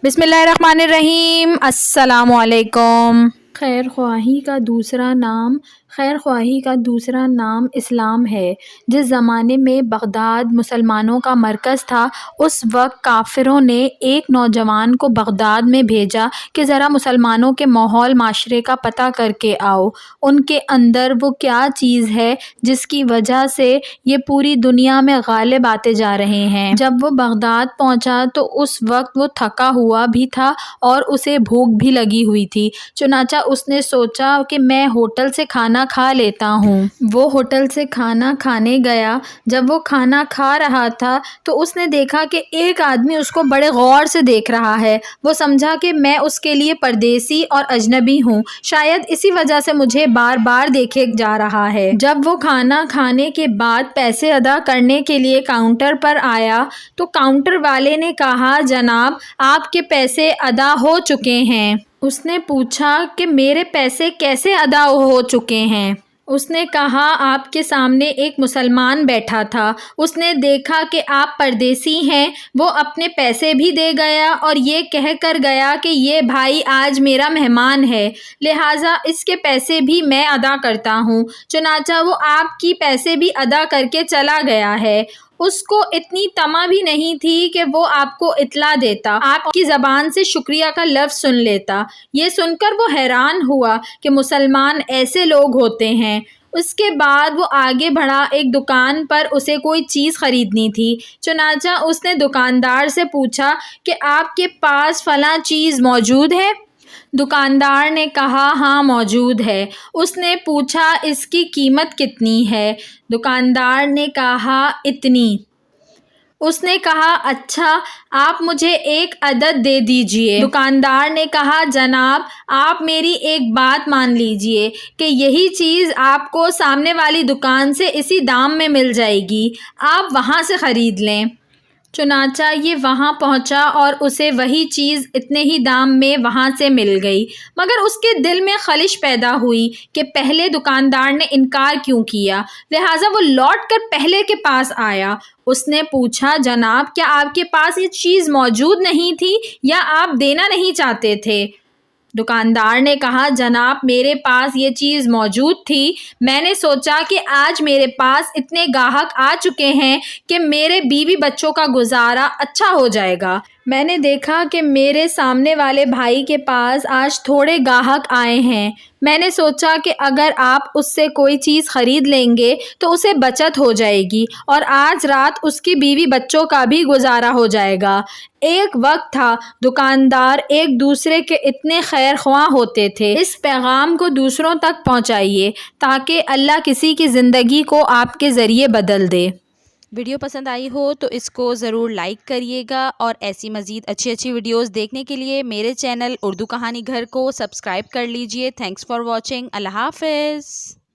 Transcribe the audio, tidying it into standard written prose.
बिस्मिल्लाहिर्रहमानिर्रहीम। अस्सलाम वालेकुम। खैर ख्वाही का दूसरा नाम इस्लाम है। जिस ज़माने में बगदाद मुसलमानों का मरकज़ था, उस वक्त काफिरों ने एक नौजवान को बगदाद में भेजा कि ज़रा मुसलमानों के माहौल माशरे का पता करके आओ, उनके अंदर वो क्या चीज़ है जिसकी वजह से ये पूरी दुनिया में गालिब आते जा रहे हैं। जब वो बगदाद पहुंचा तो उस वक्त वो थका हुआ भी था और उसे भूख भी लगी हुई थी। चुनाचा उसने सोचा कि मैं होटल से खाना खा लेता हूँ। वो होटल से खाना खाने गया। जब वो खाना खा रहा था तो उसने देखा कि एक आदमी उसको बड़े गौर से देख रहा है। वो समझा कि मैं उसके लिए परदेसी और अजनबी हूँ, शायद इसी वजह से मुझे बार बार देखे जा रहा है। जब वो खाना खाने के बाद पैसे अदा करने के लिए काउंटर पर आया तो काउंटर वाले ने कहा, जनाब आपके पैसे अदा हो चुके हैं। उसने पूछा कि मेरे पैसे कैसे अदा हो चुके हैं? उसने कहा, आपके सामने एक मुसलमान बैठा था, उसने देखा कि आप परदेसी हैं, वो अपने पैसे भी दे गया और ये कह कर गया कि ये भाई आज मेरा मेहमान है, लिहाजा इसके पैसे भी मैं अदा करता हूँ। चुनाचा वो आपकी पैसे भी अदा करके चला गया है। उसको इतनी तमा भी नहीं थी कि वो आपको इत्ला देता, आपकी ज़बान से शुक्रिया का लफ्ज़ सुन लेता। ये सुनकर वो हैरान हुआ कि मुसलमान ऐसे लोग होते हैं। उसके बाद वो आगे बढ़ा। एक दुकान पर उसे कोई चीज़ ख़रीदनी थी। चुनाचा उसने दुकानदार से पूछा कि आपके पास फ़लाँ चीज़ मौजूद है? दुकानदार ने कहा, हाँ मौजूद है। उसने पूछा, इसकी कीमत कितनी है? दुकानदार ने कहा, इतनी। उसने कहा, अच्छा आप मुझे एक अदद दे दीजिए। दुकानदार ने कहा, जनाब आप मेरी एक बात मान लीजिए कि यही चीज़ आपको सामने वाली दुकान से इसी दाम में मिल जाएगी, आप वहाँ से ख़रीद लें। चुनाचा ये वहाँ पहुँचा और उसे वही चीज़ इतने ही दाम में वहाँ से मिल गई, मगर उसके दिल में खलिश पैदा हुई कि पहले दुकानदार ने इनकार क्यों किया। लिहाजा वो लौट कर पहले के पास आया। उसने पूछा, जनाब क्या आपके पास ये चीज़ मौजूद नहीं थी या आप देना नहीं चाहते थे? दुकानदार ने कहा, जनाब मेरे पास ये चीज़ मौजूद थी, मैंने सोचा कि आज मेरे पास इतने गाहक आ चुके हैं कि मेरे बीवी बच्चों का गुजारा अच्छा हो जाएगा। मैंने देखा कि मेरे सामने वाले भाई के पास आज थोड़े गाहक आए हैं, मैंने सोचा कि अगर आप उससे कोई चीज़ ख़रीद लेंगे तो उसे बचत हो जाएगी और आज रात उसकी बीवी बच्चों का भी गुजारा हो जाएगा। एक वक्त था दुकानदार एक दूसरे के इतने खैर ख्वाह होते थे। इस पैगाम को दूसरों तक पहुंचाइए ताकि अल्लाह किसी की ज़िंदगी को आपके ज़रिए बदल दे। वीडियो पसंद आई हो तो इसको ज़रूर लाइक करिएगा और ऐसी मज़ीद अच्छी वीडियोस देखने के लिए मेरे चैनल उर्दू कहानी घर को सब्सक्राइब कर लीजिए। Thanks for watching. अल्लाह हाफ़िज़।